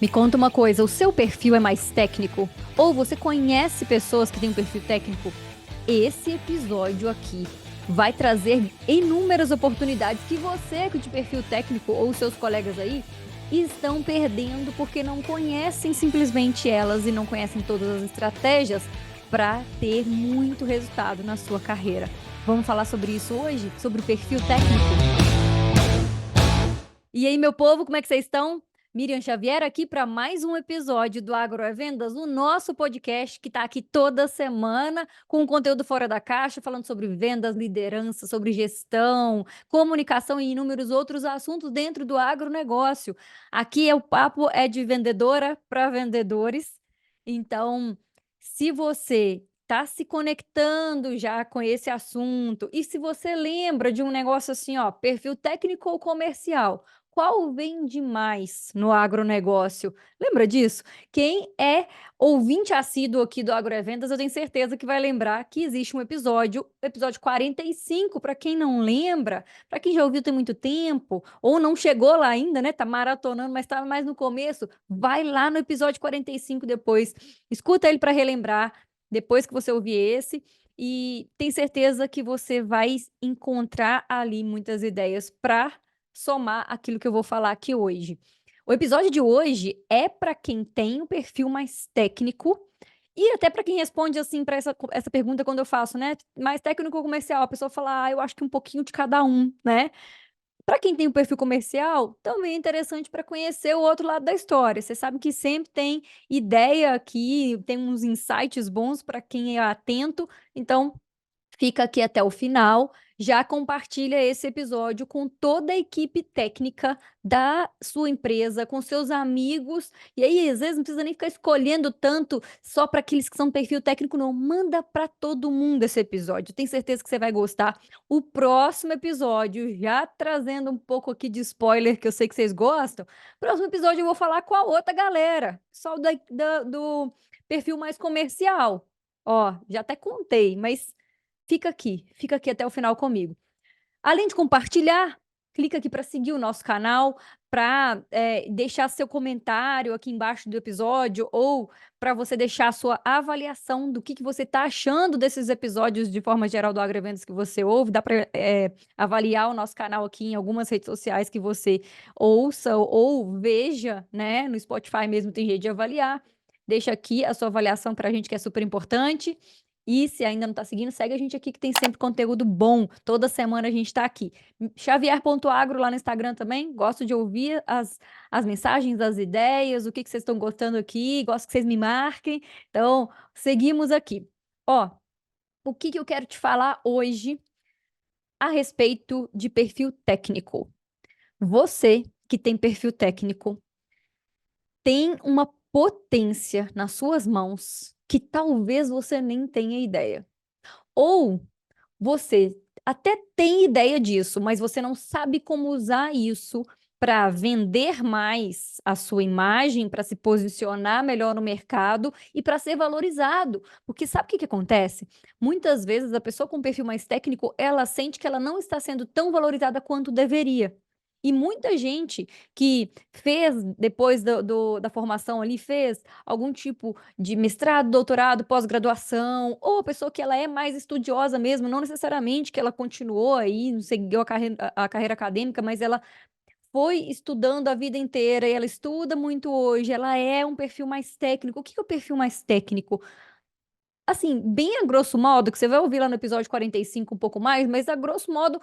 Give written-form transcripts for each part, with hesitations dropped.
Me conta uma coisa, o seu perfil é mais técnico? Ou você conhece pessoas que têm um perfil técnico? Esse episódio aqui vai trazer inúmeras oportunidades que você de perfil técnico ou seus colegas aí estão perdendo porque não conhecem simplesmente elas e não conhecem todas as estratégias para ter muito resultado na sua carreira. Vamos falar sobre isso hoje? Sobre o perfil técnico? E aí, meu povo, como é que vocês estão? Miriam Xavier aqui para mais um episódio do Agro é Vendas, o nosso podcast que está aqui toda semana com conteúdo fora da caixa, falando sobre vendas, liderança, sobre gestão, comunicação e inúmeros outros assuntos dentro do agronegócio. Aqui o papo é de vendedora para vendedores. Então, se você está se conectando já com esse assunto e se você lembra de um negócio assim, ó, perfil técnico ou comercial, qual vende mais no agronegócio? Lembra disso? Quem é ouvinte assíduo aqui do Agrovendas, eu tenho certeza que vai lembrar que existe um episódio 45, para quem não lembra, para quem já ouviu tem muito tempo, ou não chegou lá ainda, né? Tá maratonando, mas estava mais no começo, vai lá no episódio 45 depois, escuta ele para relembrar, depois que você ouvir esse, e tem certeza que você vai encontrar ali muitas ideias para somar aquilo que eu vou falar aqui hoje. O episódio de hoje é para quem tem um perfil mais técnico e até para quem responde assim para essa pergunta quando eu faço, né? Mais técnico ou comercial? A pessoa fala, eu acho que um pouquinho de cada um, né? Para quem tem um perfil comercial, também é interessante para conhecer o outro lado da história. Você sabe que sempre tem ideia aqui, tem uns insights bons para quem é atento. Então, fica aqui até o final, já compartilha esse episódio com toda a equipe técnica da sua empresa, com seus amigos. E aí, às vezes, não precisa nem ficar escolhendo tanto só para aqueles que são perfil técnico, não. Manda para todo mundo esse episódio. Tenho certeza que você vai gostar. O próximo episódio, já trazendo um pouco aqui de spoiler, que eu sei que vocês gostam. Próximo episódio eu vou falar com a outra galera, só do perfil mais comercial. Ó, já até contei, mas fica aqui até o final comigo. Além de compartilhar, clica aqui para seguir o nosso canal, para deixar seu comentário aqui embaixo do episódio ou para você deixar a sua avaliação do que você está achando desses episódios de forma geral do AgroEventos que você ouve. Dá para avaliar o nosso canal aqui em algumas redes sociais que você ouça ou veja, né? No Spotify mesmo tem jeito de avaliar. Deixa aqui a sua avaliação para a gente que é super importante. E se ainda não está seguindo, segue a gente aqui que tem sempre conteúdo bom. Toda semana a gente está aqui. Xavier.agro lá no Instagram também. Gosto de ouvir as mensagens, as ideias, o que vocês estão gostando aqui. Gosto que vocês me marquem. Então, seguimos aqui. Ó, o que eu quero te falar hoje a respeito de perfil técnico. Você que tem perfil técnico tem uma potência nas suas mãos que talvez você nem tenha ideia. Ou você até tem ideia disso, mas você não sabe como usar isso para vender mais a sua imagem, para se posicionar melhor no mercado e para ser valorizado. Porque sabe o que acontece? Muitas vezes a pessoa com perfil mais técnico, ela sente que ela não está sendo tão valorizada quanto deveria. E muita gente que fez, depois da formação ali, fez algum tipo de mestrado, doutorado, pós-graduação, ou a pessoa que ela é mais estudiosa mesmo, não necessariamente que ela continuou aí, não seguiu a carreira acadêmica, mas ela foi estudando a vida inteira e ela estuda muito hoje, ela é um perfil mais técnico. O que é o perfil mais técnico? Assim, bem a grosso modo, que você vai ouvir lá no episódio 45 um pouco mais, mas a grosso modo,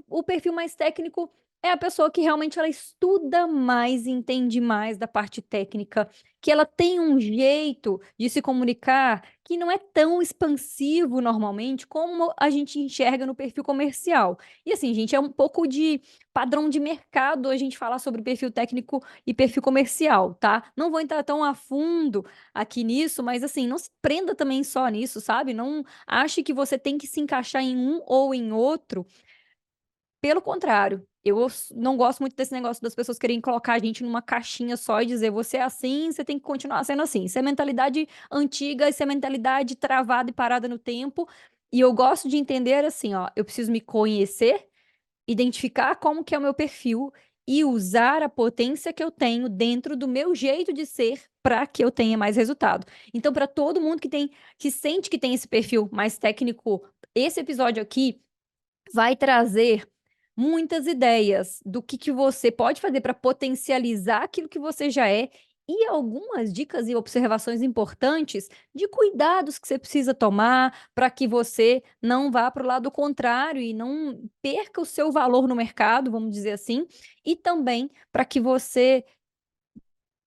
o perfil mais técnico é a pessoa que realmente ela estuda mais, entende mais da parte técnica, que ela tem um jeito de se comunicar que não é tão expansivo normalmente como a gente enxerga no perfil comercial. E assim, gente, é um pouco de padrão de mercado a gente falar sobre perfil técnico e perfil comercial, tá? Não vou entrar tão a fundo aqui nisso, mas assim, não se prenda também só nisso, sabe? Não ache que você tem que se encaixar em um ou em outro. Pelo contrário, não gosto muito desse negócio das pessoas querem colocar a gente numa caixinha só e dizer você é assim, você tem que continuar sendo assim. Isso é mentalidade antiga, isso é mentalidade travada e parada no tempo. E eu gosto de entender assim, ó, eu preciso me conhecer, identificar como que é o meu perfil e usar a potência que eu tenho dentro do meu jeito de ser para que eu tenha mais resultado. Então, para todo mundo que sente que tem esse perfil mais técnico, esse episódio aqui vai trazer muitas ideias do que você pode fazer para potencializar aquilo que você já é e algumas dicas e observações importantes de cuidados que você precisa tomar para que você não vá para o lado contrário e não perca o seu valor no mercado, vamos dizer assim, e também para que você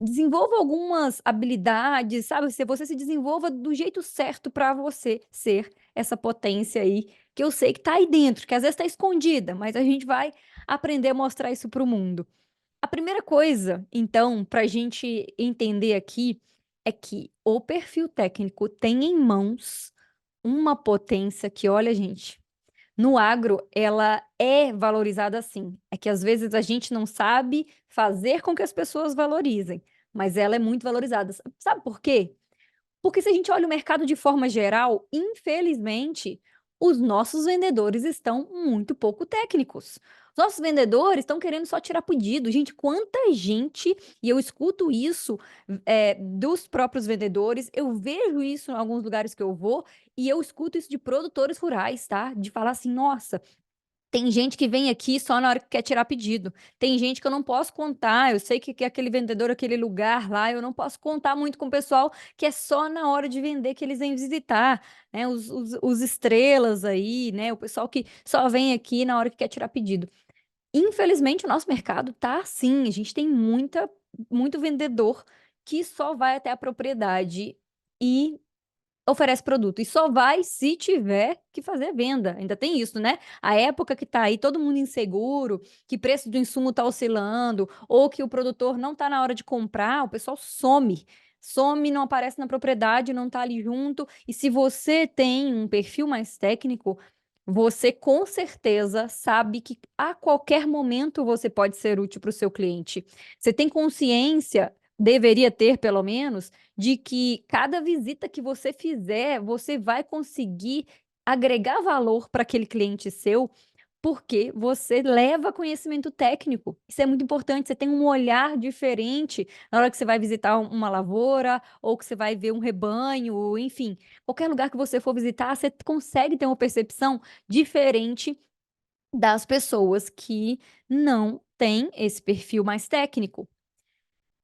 desenvolva algumas habilidades, sabe, se você se desenvolva do jeito certo para você ser essa potência aí, que eu sei que tá aí dentro, que às vezes tá escondida, mas a gente vai aprender a mostrar isso para o mundo. A primeira coisa, então, para a gente entender aqui, é que o perfil técnico tem em mãos uma potência que, olha, gente, no agro, ela é valorizada assim. É que às vezes a gente não sabe fazer com que as pessoas valorizem, mas ela é muito valorizada. Sabe por quê? Porque se a gente olha o mercado de forma geral, infelizmente, os nossos vendedores estão muito pouco técnicos. Os nossos vendedores estão querendo só tirar pedido. Gente, quanta gente, e eu escuto isso dos próprios vendedores, eu vejo isso em alguns lugares que eu vou, e eu escuto isso de produtores rurais, tá? De falar assim, nossa, tem gente que vem aqui só na hora que quer tirar pedido. Tem gente que eu não posso contar. Eu sei que aquele vendedor, aquele lugar lá, eu não posso contar muito com o pessoal que é só na hora de vender que eles vêm visitar, né? Os estrelas aí, né? O pessoal que só vem aqui na hora que quer tirar pedido. Infelizmente, o nosso mercado tá assim. A gente tem muito vendedor que só vai até a propriedade e oferece produto e só vai se tiver que fazer venda, ainda tem isso, né. A época que tá aí todo mundo inseguro, que preço do insumo tá oscilando, ou que o produtor não tá na hora de comprar, o pessoal some, não aparece na propriedade, não tá ali junto, e se você tem um perfil mais técnico, você com certeza sabe que a qualquer momento você pode ser útil para o seu cliente. Você tem consciência, deveria ter pelo menos, de que cada visita que você fizer, você vai conseguir agregar valor para aquele cliente seu, porque você leva conhecimento técnico. Isso é muito importante, você tem um olhar diferente na hora que você vai visitar uma lavoura, ou que você vai ver um rebanho, ou enfim, qualquer lugar que você for visitar, você consegue ter uma percepção diferente das pessoas que não têm esse perfil mais técnico.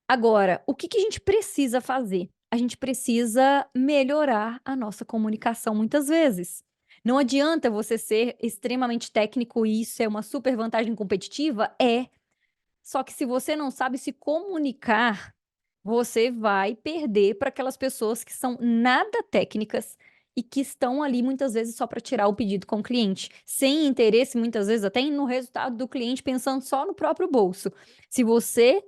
Agora, o que a gente precisa fazer? A gente precisa melhorar a nossa comunicação muitas vezes. Não adianta você ser extremamente técnico e isso é uma super vantagem competitiva? É. Só que se você não sabe se comunicar, você vai perder para aquelas pessoas que são nada técnicas e que estão ali muitas vezes só para tirar o pedido com o cliente, sem interesse, muitas vezes até no resultado do cliente, pensando só no próprio bolso. Se você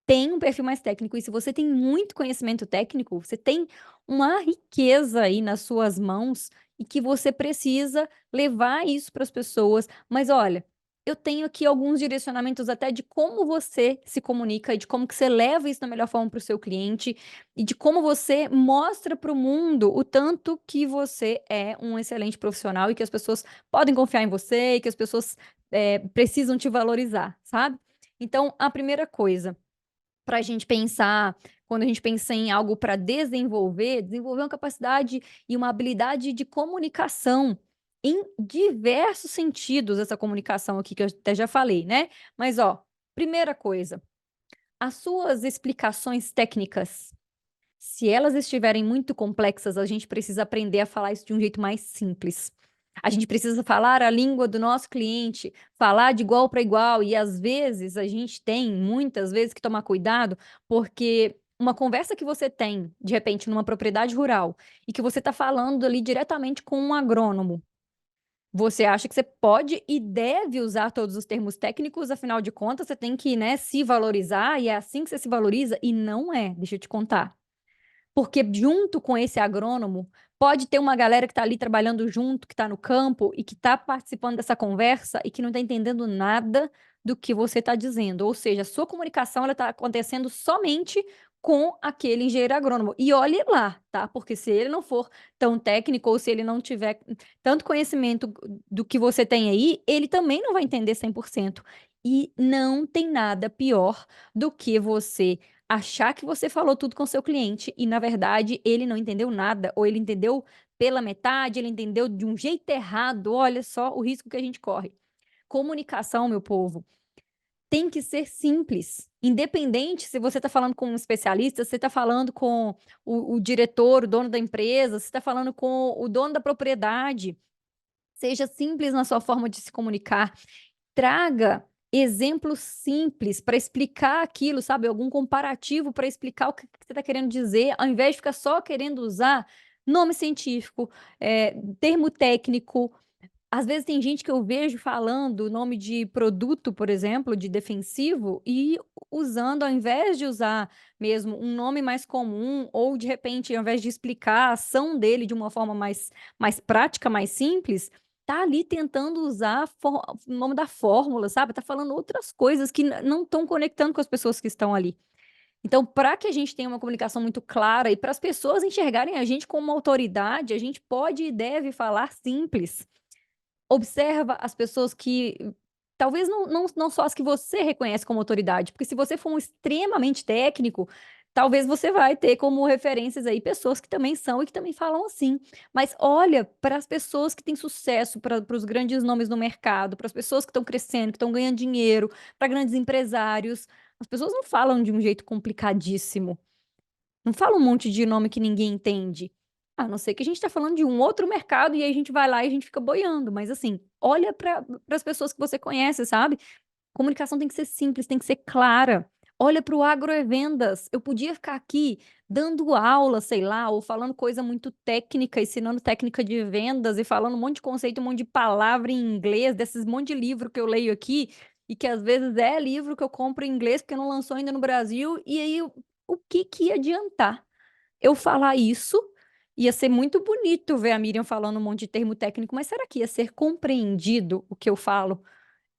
tem um perfil mais técnico e se você tem muito conhecimento técnico, você tem uma riqueza aí nas suas mãos e que você precisa levar isso para as pessoas. Mas olha, eu tenho aqui alguns direcionamentos até de como você se comunica e de como que você leva isso da melhor forma para o seu cliente e de como você mostra para o mundo o tanto que você é um excelente profissional e que as pessoas podem confiar em você e que as pessoas precisam te valorizar, sabe? Então, a primeira coisa para a gente pensar, quando a gente pensa em algo para desenvolver uma capacidade e uma habilidade de comunicação, em diversos sentidos, essa comunicação aqui que eu até já falei, né. Mas ó, primeira coisa, as suas explicações técnicas, se elas estiverem muito complexas, a gente precisa aprender a falar isso de um jeito mais simples. A gente precisa falar a língua do nosso cliente, falar de igual para igual e às vezes a gente tem, muitas vezes, que tomar cuidado, porque uma conversa que você tem, de repente, numa propriedade rural e que você está falando ali diretamente com um agrônomo, você acha que você pode e deve usar todos os termos técnicos, afinal de contas você tem que, né, se valorizar e é assim que você se valoriza e não é, deixa eu te contar. Porque junto com esse agrônomo, pode ter uma galera que está ali trabalhando junto, que está no campo e que está participando dessa conversa e que não está entendendo nada do que você está dizendo. Ou seja, a sua comunicação ela está acontecendo somente com aquele engenheiro agrônomo. E olhe lá, tá? Porque se ele não for tão técnico ou se ele não tiver tanto conhecimento do que você tem aí, ele também não vai entender 100%. E não tem nada pior do que você achar que você falou tudo com seu cliente e, na verdade, ele não entendeu nada, ou ele entendeu pela metade, ele entendeu de um jeito errado. Olha só o risco que a gente corre. Comunicação, meu povo, tem que ser simples. Independente se você está falando com um especialista, se você está falando com o diretor, o dono da empresa, se está falando com o dono da propriedade. Seja simples na sua forma de se comunicar. Traga exemplos simples para explicar aquilo, sabe? Algum comparativo para explicar o que você está querendo dizer, ao invés de ficar só querendo usar nome científico, termo técnico. Às vezes tem gente que eu vejo falando o nome de produto, por exemplo, de defensivo, e usando, ao invés de usar mesmo um nome mais comum, ou de repente, ao invés de explicar a ação dele de uma forma mais prática, mais simples, tá ali tentando usar o nome da fórmula, sabe? Tá falando outras coisas que não estão conectando com as pessoas que estão ali. Então, para que a gente tenha uma comunicação muito clara e para as pessoas enxergarem a gente como uma autoridade, a gente pode e deve falar simples. Observa as pessoas que talvez não só as que você reconhece como autoridade, porque se você for um extremamente técnico, talvez você vai ter como referências aí pessoas que também são e que também falam assim. Mas olha para as pessoas que têm sucesso, para os grandes nomes no mercado, para as pessoas que estão crescendo, que estão ganhando dinheiro, para grandes empresários. As pessoas não falam de um jeito complicadíssimo. Não fala um monte de nome que ninguém entende. A não ser que a gente está falando de um outro mercado e aí a gente vai lá e a gente fica boiando, mas assim, olha para as pessoas que você conhece, sabe. Comunicação tem que ser simples, tem que ser clara. Olha para o agrovendas, eu podia ficar aqui dando aula, sei lá, ou falando coisa muito técnica, ensinando técnica de vendas e falando um monte de conceito, um monte de palavra em inglês, desses monte de livro que eu leio aqui, e que às vezes é livro que eu compro em inglês, porque não lançou ainda no Brasil, e aí o que que ia adiantar eu falar isso? Ia ser muito bonito ver a Miriam falando um monte de termo técnico, mas será que ia ser compreendido o que eu falo?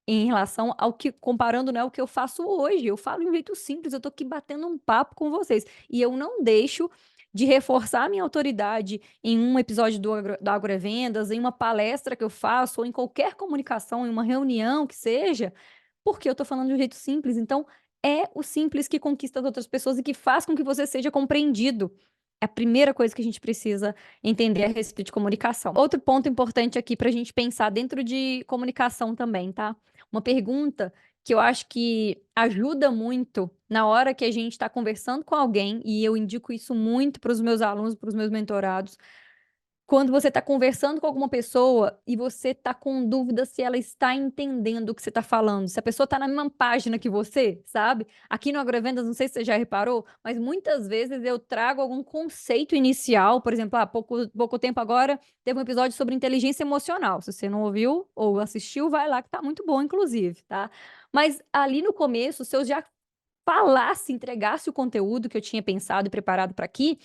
Em relação ao que comparando, né, o que eu faço hoje, eu falo de um jeito simples, eu tô aqui batendo um papo com vocês, e eu não deixo de reforçar a minha autoridade em um episódio do Agrovendas, em uma palestra que eu faço, ou em qualquer comunicação, em uma reunião que seja, porque eu tô falando de um jeito simples, então é o simples que conquista as outras pessoas e que faz com que você seja compreendido. É a primeira coisa que a gente precisa entender a respeito de comunicação. Outro ponto importante aqui para a gente pensar dentro de comunicação também, tá? Uma pergunta que eu acho que ajuda muito na hora que a gente está conversando com alguém, e eu indico isso muito para os meus alunos, para os meus mentorados, quando você está conversando com alguma pessoa e você está com dúvida se ela está entendendo o que você está falando, se a pessoa está na mesma página que você, sabe? Aqui no Agrovendas, não sei se você já reparou, mas muitas vezes eu trago algum conceito inicial, por exemplo, pouco tempo agora teve um episódio sobre inteligência emocional. Se você não ouviu ou assistiu, vai lá que tá muito bom, inclusive, tá? Mas ali no começo, se eu já falasse, entregasse o conteúdo que eu tinha pensado e preparado para aqui,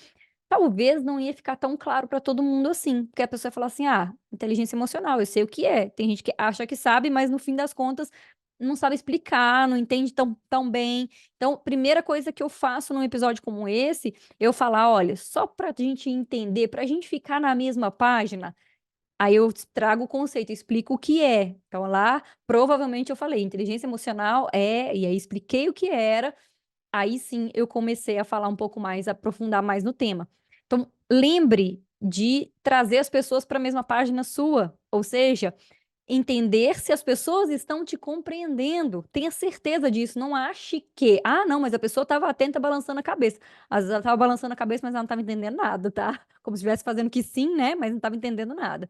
talvez não ia ficar tão claro para todo mundo assim, porque a pessoa ia falar assim: "Ah, inteligência emocional, eu sei o que é". Tem gente que acha que sabe, mas no fim das contas não sabe explicar, não entende tão bem. Então, primeira coisa que eu faço num episódio como esse, eu falar: "Olha, só pra gente entender, pra gente ficar na mesma página", aí eu trago o conceito, explico o que é. Então lá, provavelmente eu falei: "Inteligência emocional é", e aí expliquei o que era. Aí sim eu comecei a falar um pouco mais, aprofundar mais no tema. Então, lembre de trazer as pessoas para a mesma página sua, ou seja, entender se as pessoas estão te compreendendo. Tenha certeza disso, não ache que: "Ah, não, mas a pessoa estava atenta balançando a cabeça". Às vezes ela estava balançando a cabeça, mas ela não estava entendendo nada, tá. Como se estivesse fazendo que sim, né, mas não estava entendendo nada.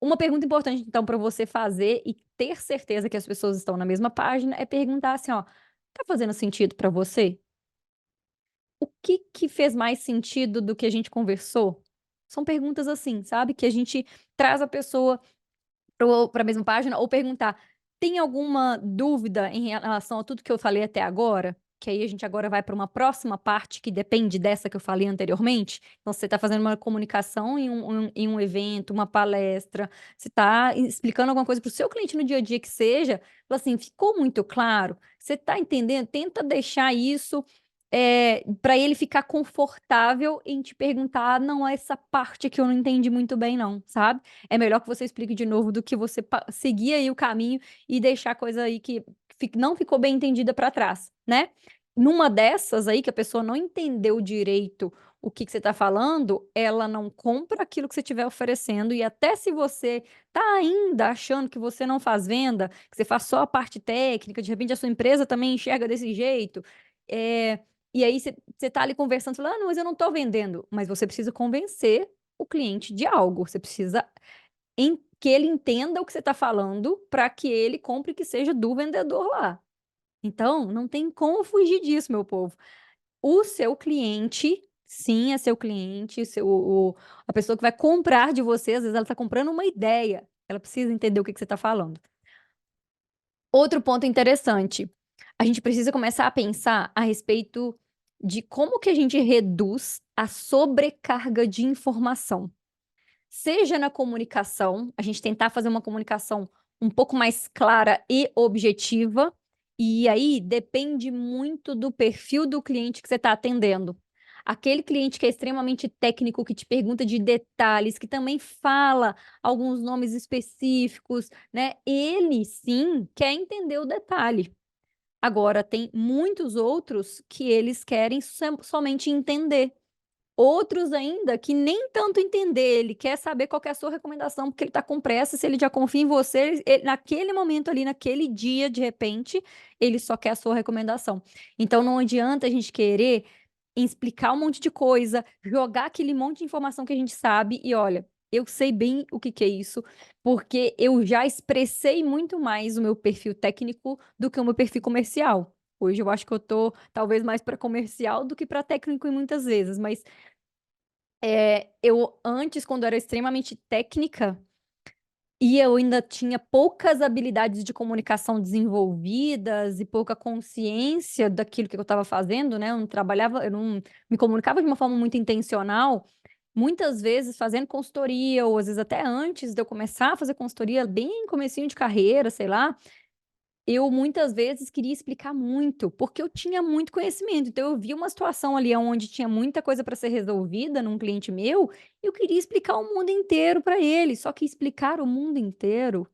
Uma pergunta importante então para você fazer e ter certeza que as pessoas estão na mesma página é perguntar assim, ó: "Tá fazendo sentido para você?" O que que fez mais sentido do que a gente conversou? São perguntas assim, sabe, que a gente traz a pessoa para a mesma página, ou perguntar: "Tem alguma dúvida em relação a tudo que eu falei até agora?" Que aí a gente agora vai para uma próxima parte que depende dessa que eu falei anteriormente. Então você está fazendo uma comunicação em um evento, uma palestra, você está explicando alguma coisa para o seu cliente no dia a dia que seja, fala assim: "Ficou muito claro? Você está entendendo?" Tenta deixar isso para ele ficar confortável em te perguntar, não, essa parte que eu não entendi muito bem, não, sabe? É melhor que você explique de novo do que você seguir aí o caminho e deixar a coisa aí que não ficou bem entendida para trás, né? Numa dessas aí, que a pessoa não entendeu direito o que você está falando, ela não compra aquilo que você estiver oferecendo, e até se você tá ainda achando que você não faz venda, que você faz só a parte técnica, de repente a sua empresa também enxerga desse jeito. é, e aí você tá ali conversando, falando, não, mas eu não tô vendendo. Mas você precisa convencer o cliente de algo. Você precisa que ele entenda o que você está falando para que ele compre que seja do vendedor lá. Então, não tem como fugir disso, meu povo. O seu cliente, sim, é seu cliente, a pessoa que vai comprar de você, às vezes ela está comprando uma ideia. Ela precisa entender o que você está falando. Outro ponto interessante, a gente precisa começar a pensar a respeito de como que a gente reduz a sobrecarga de informação. Seja na comunicação, a gente tentar fazer uma comunicação um pouco mais clara e objetiva, e aí depende muito do perfil do cliente que você está atendendo. Aquele cliente que é extremamente técnico, que te pergunta de detalhes, que também fala alguns nomes específicos, né? Ele sim quer entender o detalhe. Agora, tem muitos outros que eles querem somente entender. Outros ainda que nem tanto entender, ele quer saber qual que é a sua recomendação, porque ele está com pressa, se ele já confia em você, naquele momento ali, naquele dia, de repente, ele só quer a sua recomendação. Então não adianta a gente querer explicar um monte de coisa, jogar aquele monte de informação que a gente sabe, e olha, eu sei bem o que que é isso, porque eu já expressei muito mais o meu perfil técnico do que o meu perfil comercial. Hoje eu acho que eu tô talvez mais para comercial do que para técnico em muitas vezes, mas eu antes, quando era extremamente técnica, e eu ainda tinha poucas habilidades de comunicação desenvolvidas e pouca consciência daquilo que eu estava fazendo, né? Eu não trabalhava, eu não me comunicava de uma forma muito intencional, muitas vezes fazendo consultoria, ou às vezes até antes de eu começar a fazer consultoria, bem comecinho de carreira, sei lá, eu muitas vezes queria explicar muito, porque eu tinha muito conhecimento. Então eu via uma situação ali onde tinha muita coisa para ser resolvida num cliente meu, e eu queria explicar o mundo inteiro para ele. Só que explicar o mundo inteiro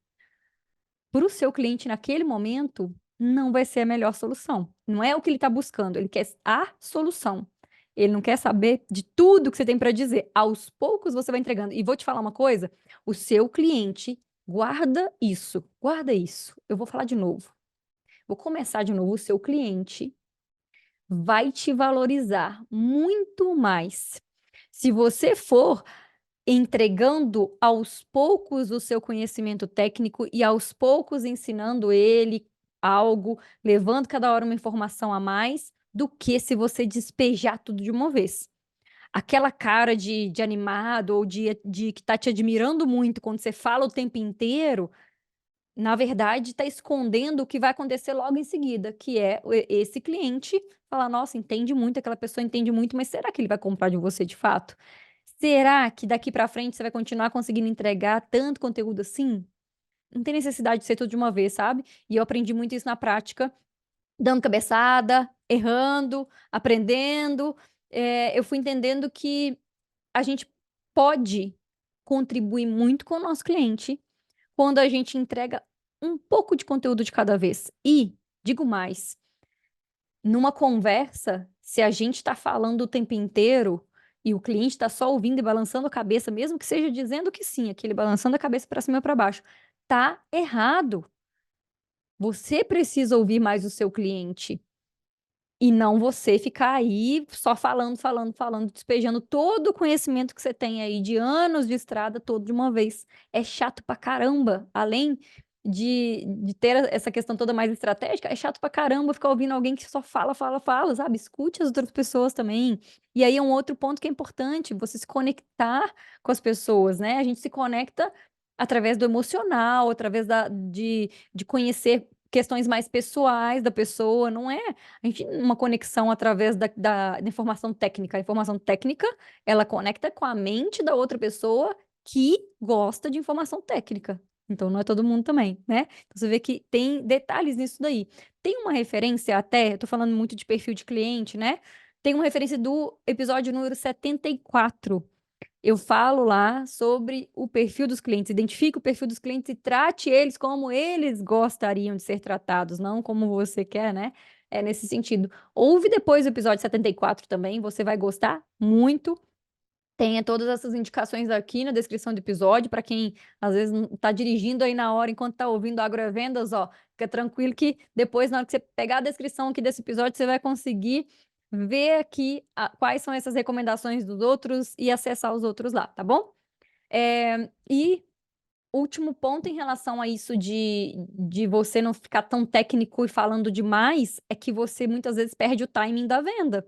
para o seu cliente naquele momento não vai ser a melhor solução. Não é o que ele está buscando, ele quer a solução. Ele não quer saber de tudo que você tem para dizer. Aos poucos você vai entregando. E vou te falar uma coisa: o seu cliente guarda isso, guarda isso. Eu vou falar de novo. Vou começar de novo. O seu cliente vai te valorizar muito mais se você for entregando aos poucos o seu conhecimento técnico e aos poucos ensinando ele algo, levando cada hora uma informação a mais, do que se você despejar tudo de uma vez. Aquela cara de animado ou de que tá te admirando muito quando você fala o tempo inteiro, na verdade, está escondendo o que vai acontecer logo em seguida, que é esse cliente falar, nossa, entende muito, aquela pessoa entende muito, mas será que ele vai comprar de você de fato? Será que daqui para frente você vai continuar conseguindo entregar tanto conteúdo assim? Não tem necessidade de ser tudo de uma vez, sabe? E eu aprendi muito isso na prática, dando cabeçada, errando, aprendendo. Eu fui entendendo que a gente pode contribuir muito com o nosso cliente quando a gente entrega um pouco de conteúdo de cada vez. E, digo mais, numa conversa, se a gente está falando o tempo inteiro e o cliente está só ouvindo e balançando a cabeça, mesmo que seja dizendo que sim, aquele balançando a cabeça para cima e para baixo, tá errado. Você precisa ouvir mais o seu cliente. E não você ficar aí só falando, falando, falando, despejando todo o conhecimento que você tem aí de anos de estrada todo de uma vez. É chato pra caramba. Além de ter essa questão toda mais estratégica, é chato pra caramba ficar ouvindo alguém que só fala, fala, fala, sabe? Escute as outras pessoas também. E aí é um outro ponto que é importante, você se conectar com as pessoas, né? A gente se conecta através do emocional, através de conhecer questões mais pessoais da pessoa, não é a gente uma conexão através da informação técnica. A informação técnica, ela conecta com a mente da outra pessoa que gosta de informação técnica. Então não é todo mundo também, né? Então você vê que tem detalhes nisso daí. Tem uma referência até, eu tô falando muito de perfil de cliente, né? Tem uma referência do episódio número 74. Eu falo lá sobre o perfil dos clientes, identifique o perfil dos clientes e trate eles como eles gostariam de ser tratados, não como você quer, né? É nesse sentido. Ouve depois o episódio 74 também, você vai gostar muito. Tenha todas essas indicações aqui na descrição do episódio, para quem às vezes não está dirigindo aí na hora enquanto está ouvindo Agrovendas, ó, fica tranquilo que depois, na hora que você pegar a descrição aqui desse episódio, você vai conseguir ver aqui quais são essas recomendações dos outros e acessar os outros lá, tá bom? E último ponto em relação a isso de você não ficar tão técnico e falando demais, é que você muitas vezes perde o timing da venda.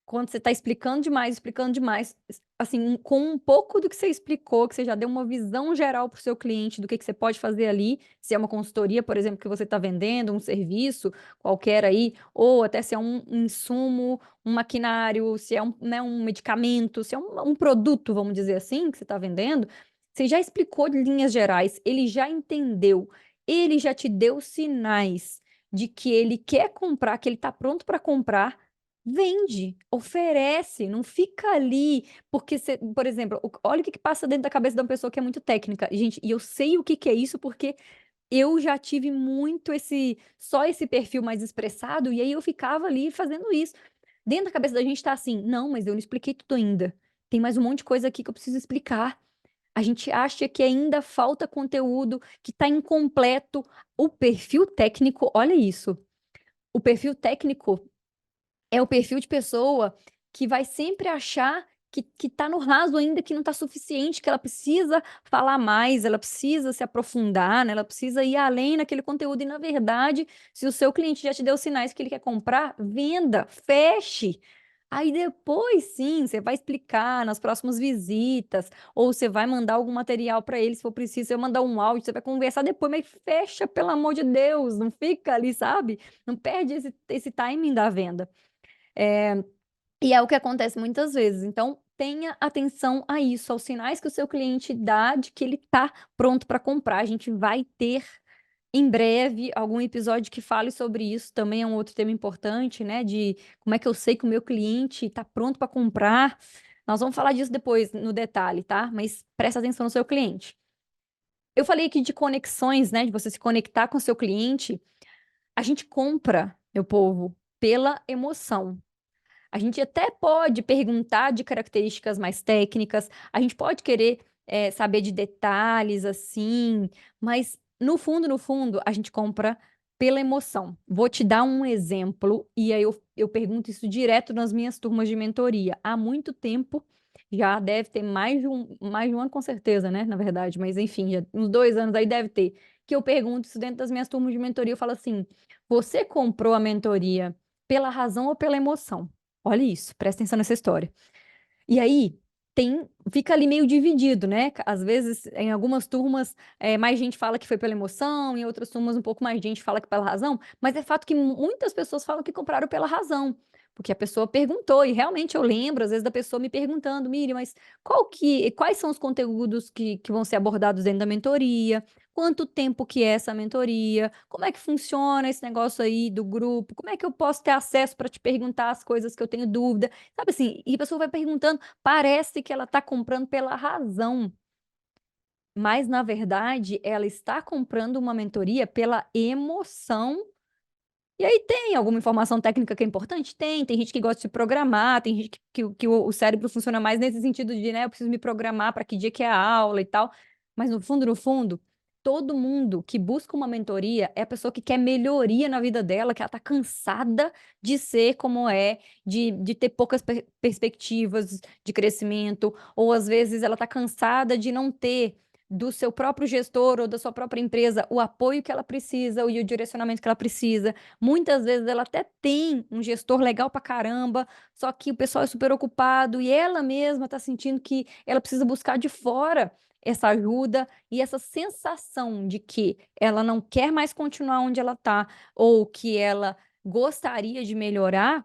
Quando você está explicando demais, assim, com um pouco do que você explicou, que você já deu uma visão geral para o seu cliente do que você pode fazer ali, se é uma consultoria, por exemplo, que você está vendendo, um serviço qualquer aí, ou até se é um insumo, um maquinário, se é né, um medicamento, se é um produto, vamos dizer assim, que você está vendendo, você já explicou de linhas gerais, ele já entendeu, ele já te deu sinais de que ele quer comprar, que ele está pronto para comprar. Vende, oferece, não fica ali, porque você, por exemplo, olha o que que passa dentro da cabeça de uma pessoa que é muito técnica. Gente, e eu sei o que que é isso porque eu já tive muito só esse perfil mais expressado, e aí eu ficava ali fazendo isso. Dentro da cabeça da gente tá assim, não, mas eu não expliquei tudo ainda. Tem mais um monte de coisa aqui que eu preciso explicar. A gente acha que ainda falta conteúdo, que tá incompleto. O perfil técnico, olha isso. O perfil técnico é o perfil de pessoa que vai sempre achar que tá no raso ainda, que não tá suficiente, que ela precisa falar mais, ela precisa se aprofundar, né? Ela precisa ir além naquele conteúdo. E, na verdade, se o seu cliente já te deu sinais que ele quer comprar, venda, feche. Aí depois, sim, você vai explicar nas próximas visitas, ou você vai mandar algum material para ele, se for preciso, você vai mandar um áudio, você vai conversar depois, mas fecha, pelo amor de Deus, não fica ali, sabe? Não perde esse timing da venda. É, e é o que acontece muitas vezes. Então, tenha atenção a isso, aos sinais que o seu cliente dá de que ele está pronto para comprar. A gente vai ter em breve algum episódio que fale sobre isso. Também é um outro tema importante, né? De como é que eu sei que o meu cliente está pronto para comprar. Nós vamos falar disso depois no detalhe, tá? Mas presta atenção no seu cliente. Eu falei aqui de conexões, né? De você se conectar com o seu cliente. A gente compra, meu povo, pela emoção. A gente até pode perguntar de características mais técnicas, a gente pode querer saber de detalhes assim, mas no fundo, a gente compra pela emoção. Vou te dar um exemplo, e aí eu pergunto isso direto nas minhas turmas de mentoria. Há muito tempo, já deve ter mais de um ano com certeza, né? Na verdade, mas enfim, já, uns 2 anos aí deve ter, que eu pergunto isso dentro das minhas turmas de mentoria. Eu falo assim: você comprou a mentoria pela razão ou pela emoção? Olha isso, presta atenção nessa história. E aí, fica ali meio dividido, né? Às vezes, em algumas turmas, mais gente fala que foi pela emoção, em outras turmas, um pouco mais gente fala que pela razão, mas é fato que muitas pessoas falam que compraram pela razão, porque a pessoa perguntou, e realmente eu lembro, às vezes, da pessoa me perguntando, Miriam, mas quais são os conteúdos que vão ser abordados dentro da mentoria? Quanto tempo que é essa mentoria? Como é que funciona esse negócio aí do grupo? Como é que eu posso ter acesso para te perguntar as coisas que eu tenho dúvida? Sabe assim, e a pessoa vai perguntando, parece que ela está comprando pela razão, mas na verdade ela está comprando uma mentoria pela emoção. E aí tem alguma informação técnica que é importante? Tem gente que gosta de se programar, tem gente que o cérebro funciona mais nesse sentido de, né, eu preciso me programar para que dia que é a aula e tal. Mas no fundo, todo mundo que busca uma mentoria é a pessoa que quer melhoria na vida dela, que ela tá cansada de ser como é, de ter poucas perspectivas de crescimento, ou às vezes ela tá cansada de não ter do seu próprio gestor ou da sua própria empresa o apoio que ela precisa e o direcionamento que ela precisa. Muitas vezes ela até tem um gestor legal pra caramba, só que o pessoal é super ocupado e ela mesma está sentindo que ela precisa buscar de fora essa ajuda e essa sensação de que ela não quer mais continuar onde ela está ou que ela gostaria de melhorar,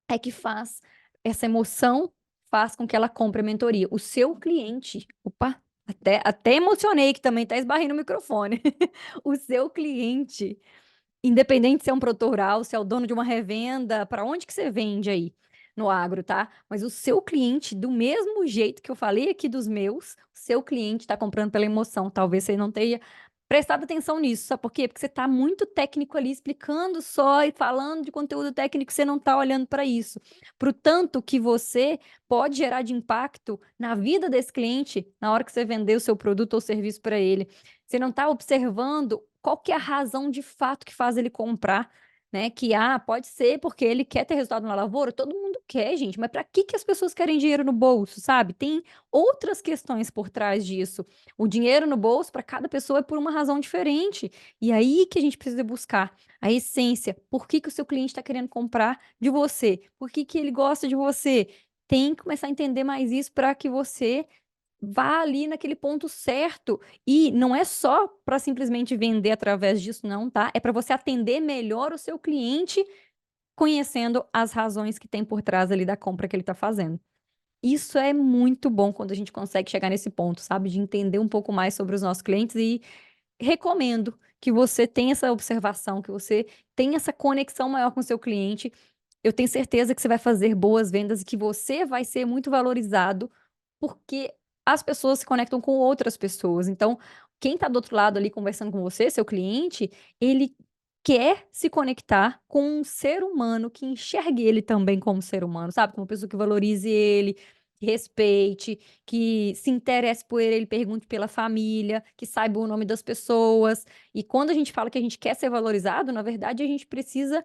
é que faz essa emoção faz com que ela compre a mentoria. O seu cliente, opa, Até emocionei que também tá esbarrando o microfone. O seu cliente, independente se é um produtor rural, se é o dono de uma revenda, para onde que você vende aí no agro, tá? Mas o seu cliente, do mesmo jeito que eu falei aqui dos meus, o seu cliente está comprando pela emoção. Talvez você não tenha prestado atenção nisso. Sabe por quê? Porque você está muito técnico ali, explicando só e falando de conteúdo técnico, você não está olhando para isso. Para o tanto que você pode gerar de impacto na vida desse cliente na hora que você vender o seu produto ou serviço para ele. Você não está observando qual que é a razão de fato que faz ele comprar, né? Que pode ser porque ele quer ter resultado na lavoura, todo mundo quer, gente, mas para que as pessoas querem dinheiro no bolso, sabe? Tem outras questões por trás disso. O dinheiro no bolso para cada pessoa é por uma razão diferente. E aí que a gente precisa buscar a essência. Por que o seu cliente está querendo comprar de você? Por que ele gosta de você? Tem que começar a entender mais isso para que você vá ali naquele ponto certo. E não é só para simplesmente vender através disso, não, tá? É para você atender melhor o seu cliente, conhecendo as razões que tem por trás ali da compra que ele está fazendo. Isso é muito bom quando a gente consegue chegar nesse ponto, sabe? De entender um pouco mais sobre os nossos clientes e recomendo que você tenha essa observação, que você tenha essa conexão maior com o seu cliente. Eu tenho certeza que você vai fazer boas vendas e que você vai ser muito valorizado, porque as pessoas se conectam com outras pessoas. Então, quem está do outro lado ali conversando com você, seu cliente, ele quer se conectar com um ser humano que enxergue ele também como ser humano, sabe? Como uma pessoa que valorize ele, que respeite, que se interesse por ele, pergunte pela família, que saiba o nome das pessoas. E quando a gente fala que a gente quer ser valorizado, na verdade, a gente precisa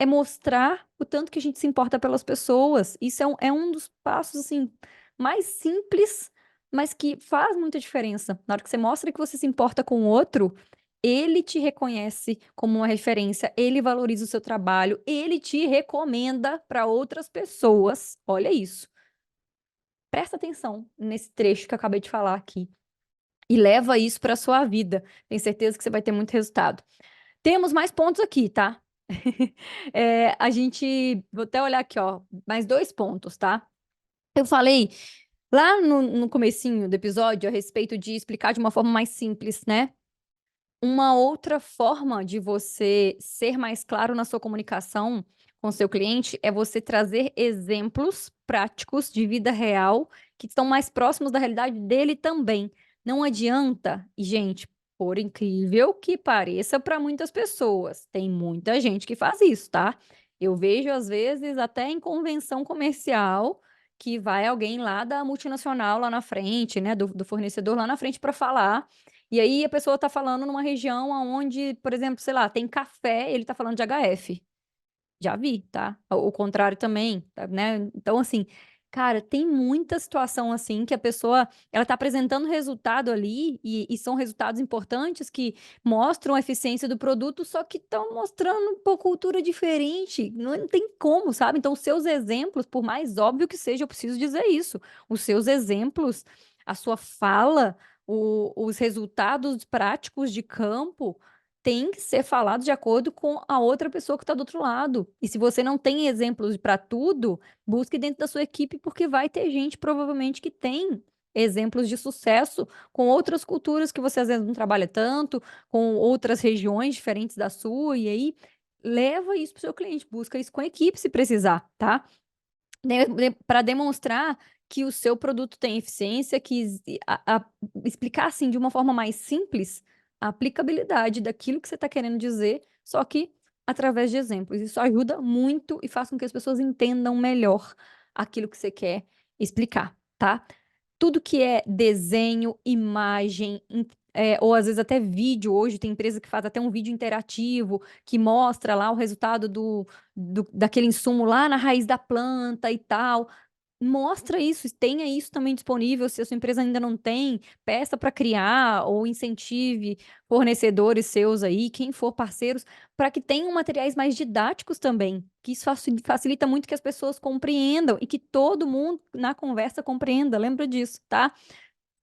mostrar o tanto que a gente se importa pelas pessoas. Isso é um dos passos, assim, mais simples, mas que faz muita diferença. Na hora que você mostra que você se importa com o outro, ele te reconhece como uma referência, ele valoriza o seu trabalho, ele te recomenda para outras pessoas. Olha isso. Presta atenção nesse trecho que eu acabei de falar aqui e leva isso para sua vida. Tenho certeza que você vai ter muito resultado. Temos mais pontos aqui, tá? Vou até olhar aqui, ó, mais 2 pontos, tá? Eu falei lá no comecinho do episódio a respeito de explicar de uma forma mais simples, né? Uma outra forma de você ser mais claro na sua comunicação com seu cliente é você trazer exemplos práticos de vida real que estão mais próximos da realidade dele também. Não adianta, e gente, por incrível que pareça para muitas pessoas, tem muita gente que faz isso, tá? Eu vejo às vezes até em convenção comercial que vai alguém lá da multinacional lá na frente, né, do fornecedor lá na frente para falar. E aí a pessoa tá falando numa região aonde, por exemplo, sei lá, tem café, ele tá falando de HF. Já vi, tá? O contrário também, tá, né? Então, assim, cara, tem muita situação assim que a pessoa, ela tá apresentando resultado ali e são resultados importantes que mostram a eficiência do produto, só que estão mostrando uma cultura diferente. Não tem como, sabe? Então, os seus exemplos, por mais óbvio que seja, eu preciso dizer isso. Os seus exemplos, a sua fala, os resultados práticos de campo tem que ser falado de acordo com a outra pessoa que está do outro lado. E se você não tem exemplos para tudo, busque dentro da sua equipe, porque vai ter gente provavelmente que tem exemplos de sucesso com outras culturas que você às vezes não trabalha tanto, com outras regiões diferentes da sua, e aí leva isso para o seu cliente, busca isso com a equipe se precisar, tá? Para demonstrar que o seu produto tem eficiência, explicar assim de uma forma mais simples a aplicabilidade daquilo que você está querendo dizer, só que através de exemplos. Isso ajuda muito e faz com que as pessoas entendam melhor aquilo que você quer explicar, tá? Tudo que é desenho, imagem, ou às vezes até vídeo. Hoje tem empresa que faz até um vídeo interativo que mostra lá o resultado daquele insumo lá na raiz da planta e tal. Mostra isso, tenha isso também disponível. Se a sua empresa ainda não tem, peça para criar ou incentive fornecedores seus aí, quem for parceiros, para que tenham materiais mais didáticos também, que isso facilita muito que as pessoas compreendam e que todo mundo na conversa compreenda. Lembra disso, tá?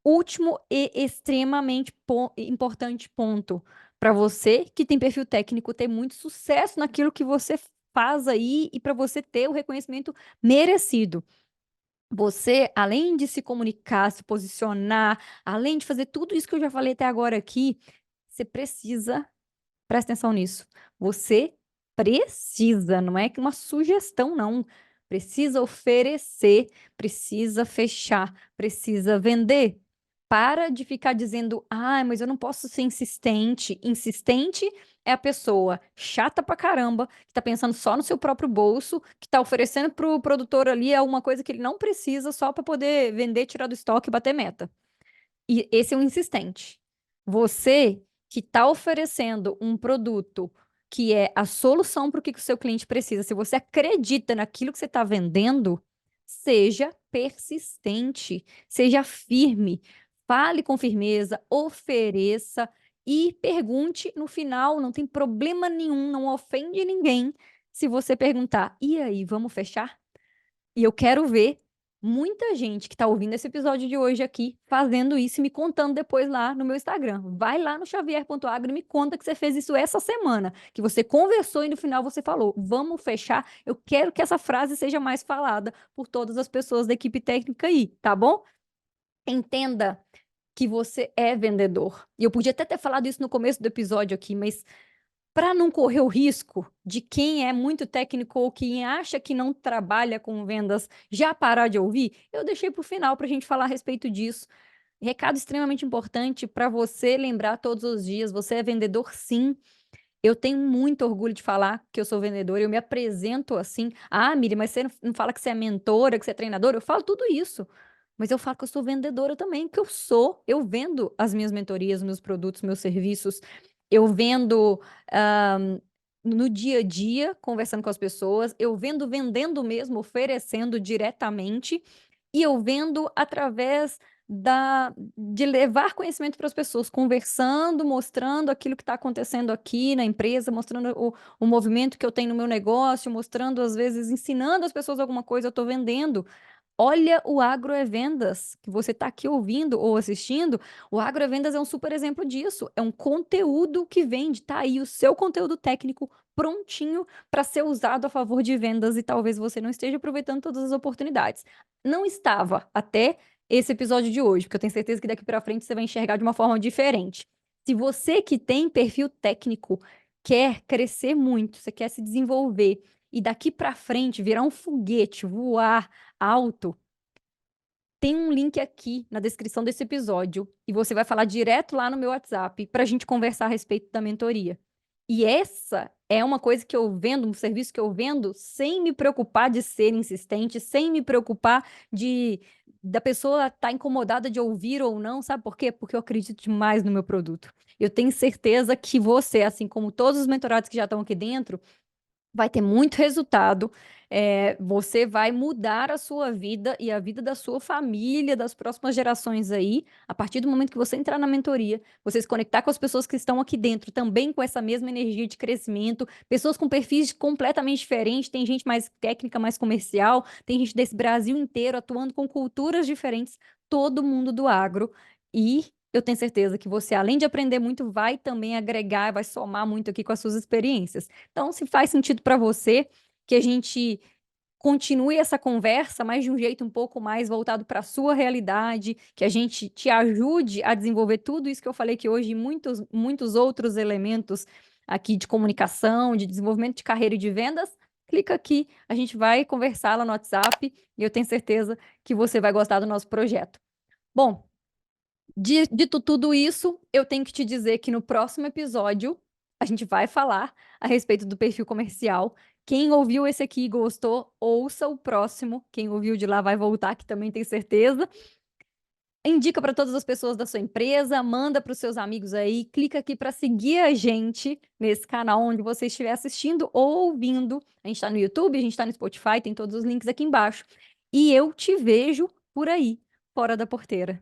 Último e extremamente importante ponto para você que tem perfil técnico ter muito sucesso naquilo que você faz aí e para você ter o reconhecimento merecido. Você, além de se comunicar, se posicionar, além de fazer tudo isso que eu já falei até agora aqui, você precisa, presta atenção nisso, você precisa, não é que uma sugestão, não. Precisa oferecer, precisa fechar, precisa vender. Para de ficar dizendo, ah, mas eu não posso ser insistente. Insistente é a pessoa chata pra caramba, que tá pensando só no seu próprio bolso, que tá oferecendo pro produtor ali alguma coisa que ele não precisa só para poder vender, tirar do estoque e bater meta. E esse é o insistente. Você que está oferecendo um produto que é a solução para o que o seu cliente precisa, se você acredita naquilo que você está vendendo, seja persistente, seja firme, fale com firmeza, ofereça e pergunte no final. Não tem problema nenhum, não ofende ninguém se você perguntar: e aí, vamos fechar? E eu quero ver muita gente que está ouvindo esse episódio de hoje aqui fazendo isso e me contando depois lá no meu Instagram. Vai lá no xavier.agro e me conta que você fez isso essa semana, que você conversou e no final você falou: vamos fechar. Eu quero que essa frase seja mais falada por todas as pessoas da equipe técnica aí, tá bom? Entenda que você é vendedor. E eu podia até ter falado isso no começo do episódio aqui, mas para não correr o risco de quem é muito técnico ou quem acha que não trabalha com vendas já parar de ouvir, eu deixei para o final para a gente falar a respeito disso. Recado extremamente importante para você lembrar todos os dias: você é vendedor, sim. Eu tenho muito orgulho de falar que eu sou vendedora, eu me apresento assim. Ah, Miriam, mas você não fala que você é mentora, que você é treinadora? Eu falo tudo isso. Mas eu falo que eu sou vendedora também, que eu sou. Eu vendo as minhas mentorias, meus produtos, meus serviços. Eu vendo no dia a dia, conversando com as pessoas. Eu vendo vendendo mesmo, oferecendo diretamente. E eu vendo através de levar conhecimento para as pessoas, conversando, mostrando aquilo que está acontecendo aqui na empresa, mostrando o movimento que eu tenho no meu negócio, mostrando, às vezes, ensinando as pessoas alguma coisa, eu estou vendendo. Olha o Agro é Vendas, que você está aqui ouvindo ou assistindo. O Agro é Vendas é um super exemplo disso. É um conteúdo que vende. Tá aí o seu conteúdo técnico prontinho para ser usado a favor de vendas e talvez você não esteja aproveitando todas as oportunidades. Não estava até esse episódio de hoje, porque eu tenho certeza que daqui para frente você vai enxergar de uma forma diferente. Se você que tem perfil técnico quer crescer muito, você quer se desenvolver e daqui para frente virar um foguete, voar alto, tem um link aqui na descrição desse episódio e você vai falar direto lá no meu WhatsApp para a gente conversar a respeito da mentoria. E essa é uma coisa que eu vendo, um serviço que eu vendo sem me preocupar de ser insistente, sem me preocupar de da pessoa estar incomodada de ouvir ou não, sabe por quê? Porque eu acredito demais no meu produto. Eu tenho certeza que você, assim como todos os mentorados que já estão aqui dentro, vai ter muito resultado. Você vai mudar a sua vida e a vida da sua família, das próximas gerações aí, a partir do momento que você entrar na mentoria, você se conectar com as pessoas que estão aqui dentro, também com essa mesma energia de crescimento, pessoas com perfis completamente diferentes, tem gente mais técnica, mais comercial, tem gente desse Brasil inteiro atuando com culturas diferentes, todo mundo do agro. E eu tenho certeza que você, além de aprender muito, vai também agregar, vai somar muito aqui com as suas experiências. Então, se faz sentido para você que a gente continue essa conversa, mas de um jeito um pouco mais voltado para a sua realidade, que a gente te ajude a desenvolver tudo isso que eu falei aqui hoje e muitos, muitos outros elementos aqui de comunicação, de desenvolvimento de carreira e de vendas, clica aqui, a gente vai conversar lá no WhatsApp e eu tenho certeza que você vai gostar do nosso projeto. Bom, dito tudo isso, eu tenho que te dizer que no próximo episódio a gente vai falar a respeito do perfil comercial. Quem ouviu esse aqui e gostou, ouça o próximo. Quem ouviu de lá vai voltar, que também tem certeza. Indica para todas as pessoas da sua empresa, manda para os seus amigos aí, clica aqui para seguir a gente nesse canal onde você estiver assistindo ou ouvindo. A gente está no YouTube, a gente está no Spotify, tem todos os links aqui embaixo. E eu te vejo por aí, fora da porteira.